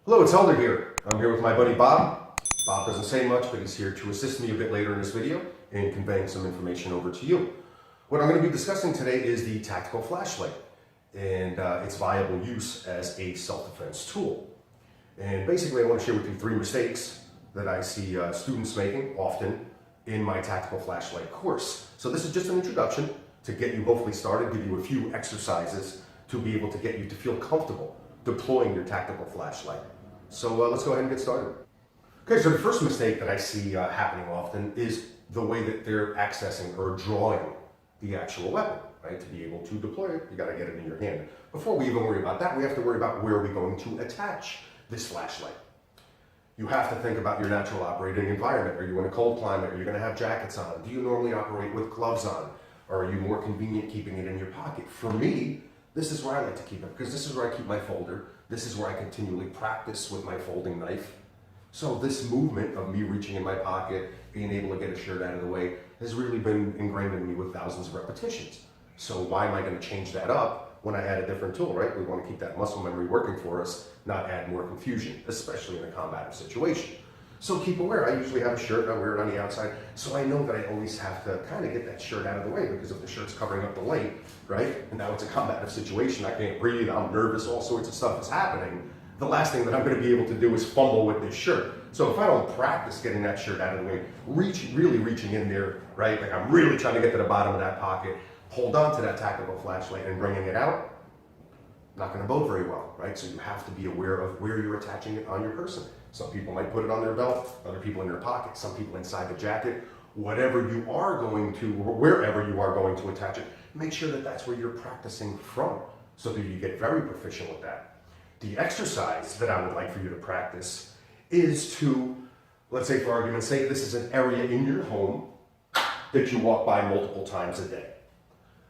Hello, it's Helder here. I'm here with my buddy Bob. Bob doesn't say much, but he's here to assist me a bit later in this video in conveying some information over to you. What I'm going to be discussing today is the tactical flashlight and its viable use as a self-defense tool. And basically I want to share with you 3 mistakes that I see students making often in my tactical flashlight course. So this is just an introduction to get you hopefully started, give you a few exercises to be able to get you to feel comfortable deploying your tactical flashlight. So let's go ahead and get started. Okay, so the first mistake that I see happening often is the way that they're accessing or drawing the actual weapon, right? To be able to deploy it, you gotta get it in your hand. Before we even worry about that, we have to worry about where are we going to attach this flashlight. You have to think about your natural operating environment. Are you in a cold climate? Are you gonna have jackets on? Do you normally operate with gloves on? Or are you more convenient keeping it in your pocket? For me, this is where I like to keep it because this is where I keep my folder. This is where I continually practice with my folding knife. So this movement of me reaching in my pocket, being able to get a shirt out of the way, has really been ingrained in me with thousands of repetitions. So why am I going to change that up when I add a different tool, right? We want to keep that muscle memory working for us, not add more confusion, especially in a combative situation. So keep aware, I usually have a shirt, I wear it on the outside, so I know that I always have to kind of get that shirt out of the way because if the shirt's covering up the light, right? And now it's a combative situation, I can't breathe, I'm nervous, all sorts of stuff is happening. The last thing that I'm going to be able to do is fumble with this shirt. So if I don't practice getting that shirt out of the way, really reaching in there, right? Like I'm really trying to get to the bottom of that pocket, hold on to that tactical flashlight and bringing it out, not going to bode very well, right? So you have to be aware of where you're attaching it on your person. Some people might put it on their belt, other people in their pocket, some people inside the jacket. Whatever you are going to, wherever you are going to attach it, make sure that that's where you're practicing from so that you get very proficient with that. The exercise that I would like for you to practice is to, let's say for argument's sake, this is an area in your home that you walk by multiple times a day.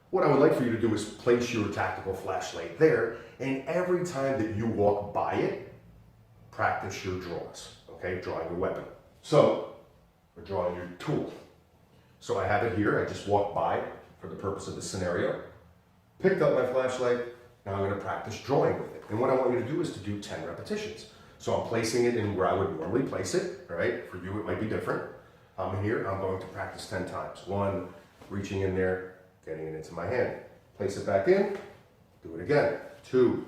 What I would like for you to do is place your tactical flashlight there, and every time that you walk by it, practice your draws, okay? Drawing your weapon. So, we're drawing your tool. So I have it here, I just walked by for the purpose of this scenario, picked up my flashlight, now I'm gonna practice drawing with it. And what I want you to do is to do 10 repetitions. So I'm placing it in where I would normally place it, all right? For you, it might be different. I'm in here, I'm going to practice 10 times. 1, reaching in there, getting it into my hand. Place it back in, do it again. 2,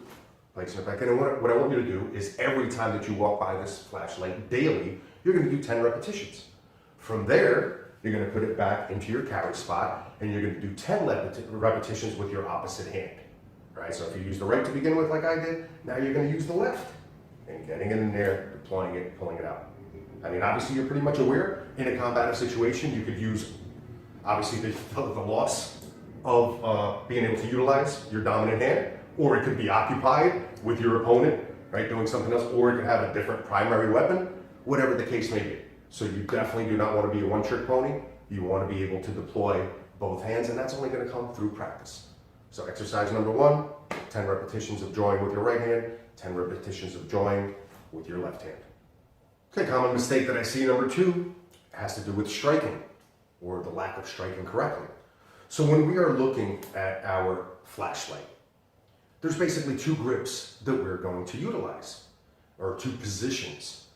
placing it back in. And what I want you to do is every time that you walk by this flashlight daily, you're gonna do 10 repetitions. From there, you're gonna put it back into your carry spot and you're gonna do 10 repetitions with your opposite hand. Right? So if you use the right to begin with like I did, now you're gonna use the left. And getting it in there, deploying it, pulling it out. I mean, obviously you're pretty much aware in a combative situation, you could use obviously the loss of being able to utilize your dominant hand, or it could be occupied with your opponent, right, doing something else, or it could have a different primary weapon, whatever the case may be. So you definitely do not want to be a one-trick pony. You want to be able to deploy both hands, and that's only going to come through practice. So exercise number 1, 10 repetitions of drawing with your right hand, 10 repetitions of drawing with your left hand. Okay, common mistake that I see, number 2, has to do with striking, or the lack of striking correctly. So when we are looking at our flashlight, there's basically 2 grips that we're going to utilize, or 2 positions.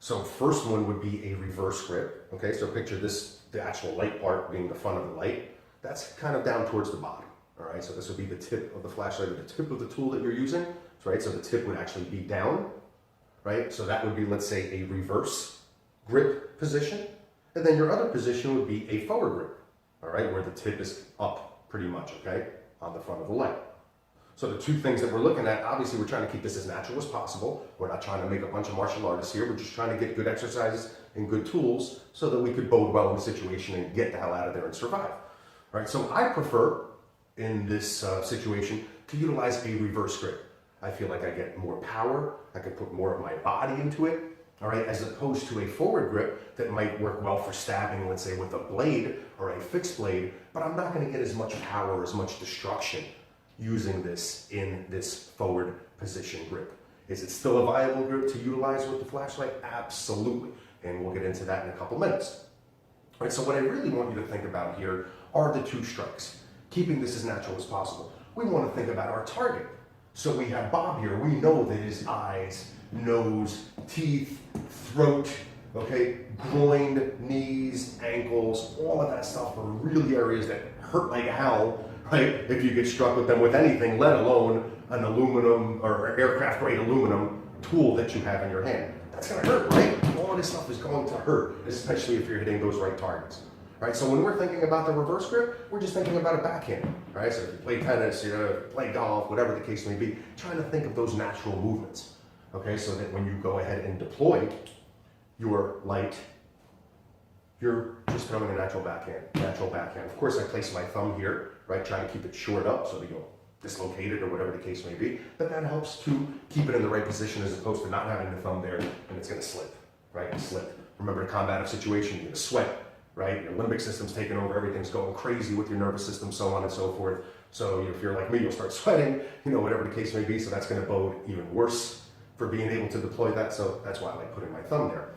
So first one would be a reverse grip. Okay, so picture this, the actual light part being the front of the light. That's kind of down towards the bottom. All right, so this would be the tip of the flashlight, or the tip of the tool that you're using. Right, so the tip would actually be down. Right, so that would be, let's say, a reverse grip position. And then your other position would be a forward grip. All right, where the tip is up pretty much, okay, on the front of the light. So the 2 things that we're looking at, obviously we're trying to keep this as natural as possible. We're not trying to make a bunch of martial artists here. We're just trying to get good exercises and good tools so that we could bode well in the situation and get the hell out of there and survive. All right, so I prefer in this situation to utilize a reverse grip. I feel like I get more power. I can put more of my body into it. All right, as opposed to a forward grip that might work well for stabbing, let's say with a blade or a fixed blade, but I'm not going to get as much power, as much destruction using this in this forward position grip. Is it still a viable grip to utilize with the flashlight? Absolutely, and we'll get into that in a couple minutes. All right, so what I really want you to think about here are the 2 strikes, keeping this as natural as possible. We want to think about our target. So we have Bob here. We know that his eyes, nose, teeth, throat, okay, groin, knees, ankles, all of that stuff are really areas that hurt like hell, right? If you get struck with them with anything, let alone an aluminum or aircraft grade aluminum tool that you have in your hand. That's gonna hurt, right? All of this stuff is going to hurt, especially if you're hitting those right targets. Right, so when we're thinking about the reverse grip, we're just thinking about a backhand, right? So if you play tennis, you play golf, whatever the case may be, trying to think of those natural movements, okay? So that when you go ahead and deploy your light, you're just throwing a natural backhand. Of course, I place my thumb here, right? Trying to keep it shored up so that you don't dislocate it or whatever the case may be, but that helps to keep it in the right position as opposed to not having the thumb there and it's gonna slip, right? Slip. Remember, a combative situation, you're gonna sweat, right? Your limbic system's taking over, everything's going crazy with your nervous system, so on and so forth. So if you're like me, you'll start sweating, whatever the case may be, so that's gonna bode even worse for being able to deploy that, so that's why I like putting my thumb there.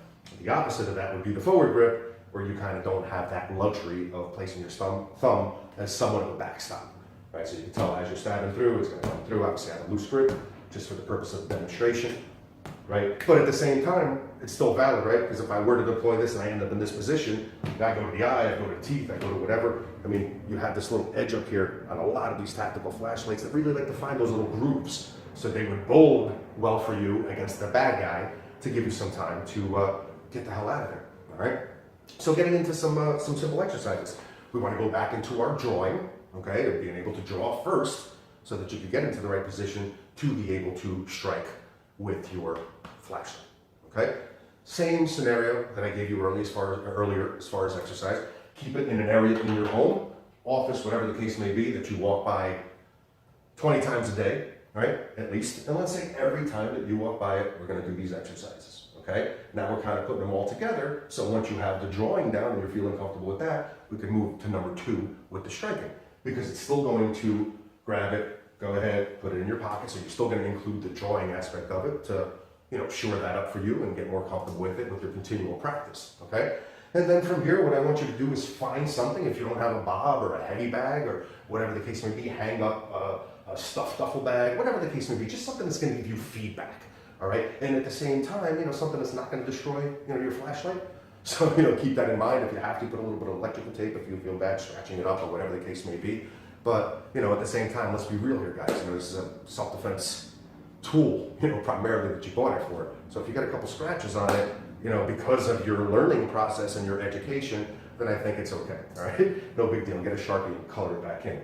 The opposite of that would be the forward grip, where you kind of don't have that luxury of placing your thumb as somewhat of a backstop, right? So you can tell as you're stabbing through, it's gonna come through. Obviously I have a loose grip, just for the purpose of demonstration, right? But at the same time, it's still valid, right? Because if I were to deploy this and I end up in this position, I go to the eye, I go to the teeth, I go to whatever. I mean, you have this little edge up here on a lot of these tactical flashlights that really like to find those little grooves. So they would bode well for you against the bad guy to give you some time to get the hell out of there, all right? So getting into some simple exercises. We want to go back into our drawing, okay? And being able to draw first so that you can get into the right position to be able to strike with your flashlight, okay? Same scenario that I gave you earlier as far as exercise. Keep it in an area in your home, office, whatever the case may be, that you walk by 20 times a day, right? At least. And let's say every time that you walk by it, we're gonna do these exercises, okay? Now we're kind of putting them all together, so once you have the drawing down and you're feeling comfortable with that, we can move to number 2 with the striking, because it's still going to grab it, go ahead, put it in your pocket, so you're still gonna include the drawing aspect of it to shore that up for you and get more comfortable with it with your continual practice, okay? And then from here, what I want you to do is find something. If you don't have a bob or a heavy bag or whatever the case may be, hang up a stuffed duffel bag, whatever the case may be, just something that's gonna give you feedback, all right? And at the same time, something that's not gonna destroy, your flashlight. So, keep that in mind. If you have to, put a little bit of electrical tape if you feel bad scratching it up or whatever the case may be. But, at the same time, let's be real here, guys. This is a self-defense tool, primarily that you bought it for. So if you got a couple scratches on it, because of your learning process and your education, then I think it's okay, all right? No big deal. Get a Sharpie and color it back in.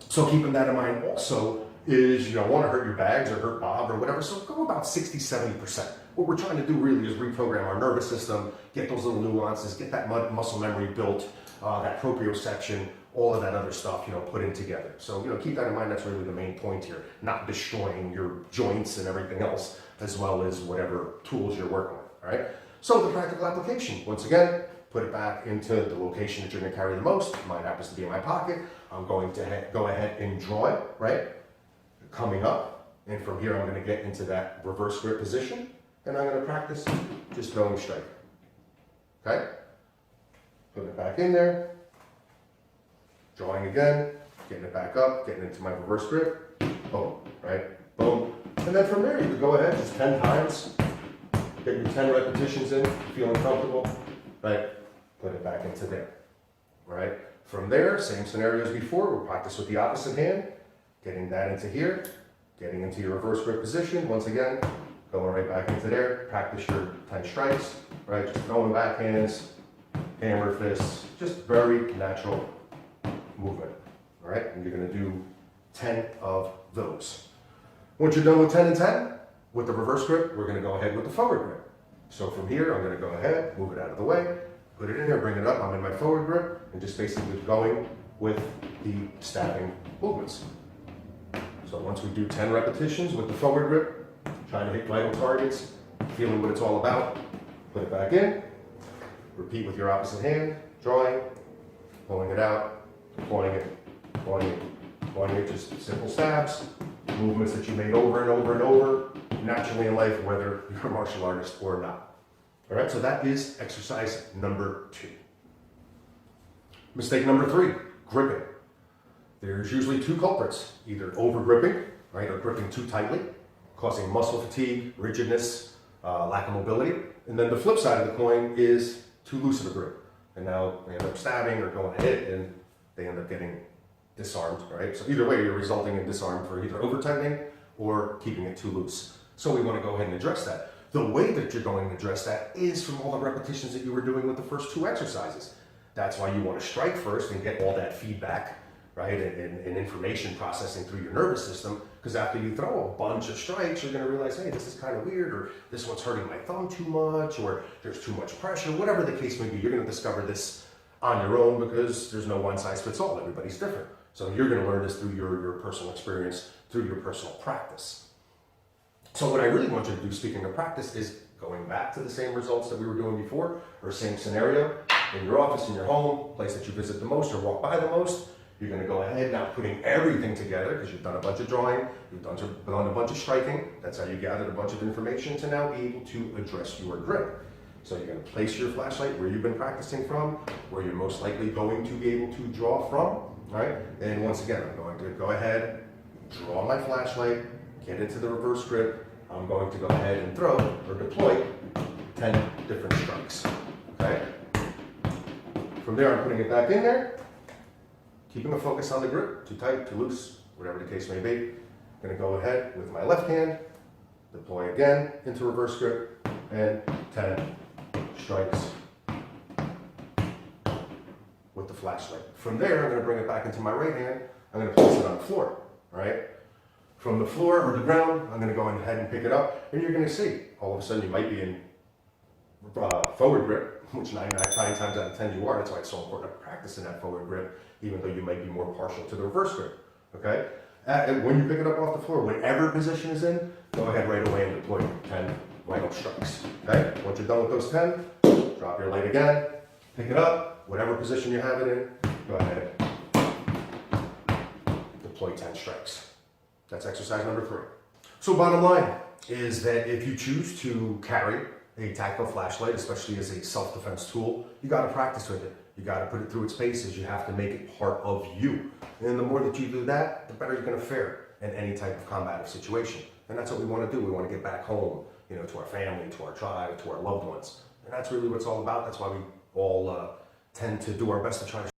So keeping that in mind also is you don't want to hurt your bags or hurt Bob or whatever, so go about 60, 70%. What we're trying to do really is reprogram our nervous system, get those little nuances, get that muscle memory built, that proprioception, all of that other stuff, put in together. So, keep that in mind. That's really the main point here, not destroying your joints and everything else, as well as whatever tools you're working with, all right? So the practical application, once again, put it back into the location that you're gonna carry the most. Mine happens to be in my pocket. I'm going to go ahead and draw it, right? Coming up, and from here I'm gonna get into that reverse grip position, and I'm gonna practice just throwing straight, okay? Put it back in there. Drawing again, getting it back up, getting into my reverse grip, boom, right, boom. And then from there, you can go ahead just 10 times, get your 10 repetitions in, feeling comfortable, right, put it back into there, right. From there, same scenario as before, we'll practice with the opposite hand, getting that into here, getting into your reverse grip position, once again, going right back into there, practice your 10 strikes, right, just throwing backhands, hammer fists, just very natural movement, all right? And you're gonna do 10 of those. Once you're done with 10 and 10, with the reverse grip, we're gonna go ahead with the forward grip. So from here, I'm gonna go ahead, move it out of the way, put it in here, bring it up, I'm in my forward grip, and just basically going with the stabbing movements. So once we do 10 repetitions with the forward grip, trying to hit vital targets, feeling what it's all about, put it back in, repeat with your opposite hand, drawing, pulling it out, deploying it, just simple stabs, movements that you made over and over and over, naturally in life, whether you're a martial artist or not. All right, so that is exercise number 2. Mistake number 3, gripping. There's usually 2 culprits, either over gripping right, are gripping too tightly, causing muscle fatigue, rigidness, lack of mobility. And then the flip side of the coin is too loose of a grip. And now they end up stabbing or going to hit, and they end up getting disarmed, right? So either way, you're resulting in disarm for either over tightening or keeping it too loose. So we want to go ahead and address that. The way that you're going to address that is from all the repetitions that you were doing with the first two exercises. That's why you want to strike first and get all that feedback, right, and information processing through your nervous system, because after you throw a bunch of strikes, you're going to realize, hey, this is kind of weird, or this one's hurting my thumb too much, or there's too much pressure, whatever the case may be. You're going to discover this on your own because there's no one size fits all. Everybody's different. So you're going to learn this through your personal experience, through your personal practice. So what I really want you to do, speaking of practice, is going back to the same results that we were doing before, or same scenario, in your office, in your home, place that you visit the most or walk by the most. You're going to go ahead now putting everything together, because you've done a bunch of drawing, you've done a bunch of striking. That's how you gathered a bunch of information to now be able to address your grip. So you're going to place your flashlight where you've been practicing from, where you're most likely going to be able to draw from, right? And once again, I'm going to go ahead, draw my flashlight, get into the reverse grip. I'm going to go ahead and throw or deploy 10 different strikes, okay? From there, I'm putting it back in there, keeping a focus on the grip, too tight, too loose, whatever the case may be. I'm going to go ahead with my left hand, deploy again into reverse grip, and 10 strikes with the flashlight. From there, I'm going to bring it back into my right hand. I'm going to place it on the floor, all right? From the floor or the ground, I'm going to go ahead and pick it up, and you're going to see, all of a sudden you might be in forward grip, which 9 times out of 10 you are. That's why it's so important to practice in that forward grip, even though you might be more partial to the reverse grip, okay? And when you pick it up off the floor, whatever position is in, go ahead right away and deploy 10 vital strikes, okay? Once you're done with those 10, drop your light again, pick it up, whatever position you have it in, go ahead, deploy 10 strikes. That's exercise number 3. So bottom line is that if you choose to carry a tactile flashlight, especially as a self-defense tool, you got to practice with it. You got to put it through its paces. You have to make it part of you. And the more that you do that, the better you're going to fare in any type of combative situation. And that's what we want to do. We want to get back home, to our family, to our tribe, to our loved ones. And that's really what it's all about. That's why we all tend to do our best to try to